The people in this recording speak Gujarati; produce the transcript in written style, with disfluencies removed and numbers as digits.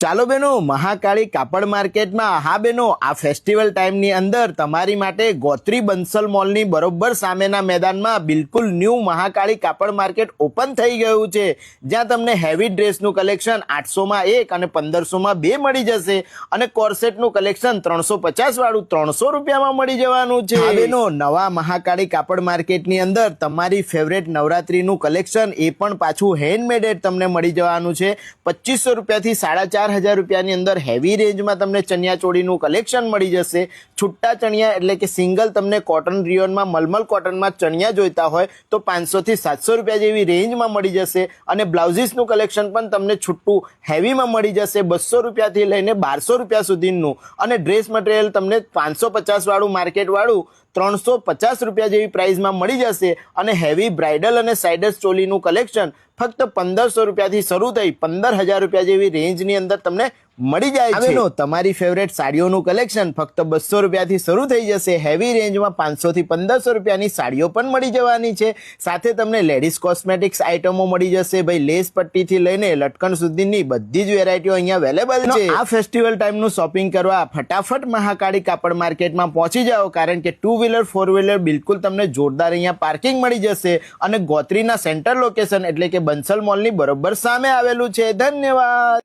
ચાલો બેનો, મહાકાળી કાપડ માર્કેટમાં હા બેનો, આ ફેસ્ટિવલ ટાઈમની અંદર તમારી માટે ગોત્રી બંસલ મોલની બરોબર સામેના મેદાનમાં બિલકુલ ન્યૂ મહાકાળી કાપડ માર્કેટ ઓપન થઈ ગયું છે, જ્યાં તમને હેવી ડ્રેસનું કલેક્શન 800માં 1 અને 1500માં 2 મળી જશે અને કોર્સેટનું કલેક્શન 350 વાળું 300 રૂપિયામાં મળી જવાનું છે. હા બેનો, નવા મહાકાળી કાપડ માર્કેટની અંદર તમારી ફેવરેટ નવરાત્રીનું કલેક્શન એ પણ પાછું હેન્ડમેડ તમને મળી જવાનું છે. 2500 રૂપિયાથી 4500 રૂપિયાની અંદર હેવી રેન્જમાં તમને ચણિયા ચોળીનું કલેક્શન મળી જશે. છૂટા ચણિયા એટલે કે સિંગલ તમને કોટન રિયોનમાં મલમલ કોટનમાં ચણિયા જોઈતા હોય તો 500 થી 700 રૂપિયા જેવી રેન્જમાં મળી જશે અને બ્લાઉઝીસનું કલેક્શન પણ તમને છૂટું હેવીમાં મળી જશે 200 રૂપિયાથી લઈને 1200 રૂપિયા સુધીનું અને ડ્રેસ મટીરિયલ તમને 550 વાળું માર્કેટ વાળું 350 રૂપિયા જેવી પ્રાઇસમાં મળી જશે અને હેવી બ્રાઇડલ અને સાઇડર્સ ચોલીનું કલેક્શન ફક્ત 1500 રૂપિયાથી શરૂ થઈ 15000 રૂપિયા જેવી રેન્જની અંદર તમને મળી જાય છે. તમારી ફેવરેટ સાડીઓનું કલેક્શન ફક્ત 200 રૂપિયાથી શરૂ થઈ જશે. હેવી રેન્જમાં 500 થી 1500 રૂપિયાની સાડીઓ પણ મળી જવાની છે. સાથે તમને લેડીઝ કોસ્મેટિક્સ આઇટમો મળી જશે. ભાઈ લેસ પટ્ટીથી લઈને લટકણ સુધીની બધી જ વેરાયટીઓ અહીંયા અવેલેબલ છે. આ ફેસ્ટિવલ ટાઈમનું શોપિંગ કરવા ફટાફટ મહાકાળી કાપડ માર્કેટમાં પહોંચી જાઓ, કારણ કે 2 વ્હીલર 4 વ્હીલર બિલકુલ તમને જોરદાર અહીંયા પાર્કિંગ મળી જશે અને ગોત્રીના સેન્ટર લોકેશન એટલે કે બંસલ મોલની બરોબર સામે આવેલું છે. ધન્યવાદ.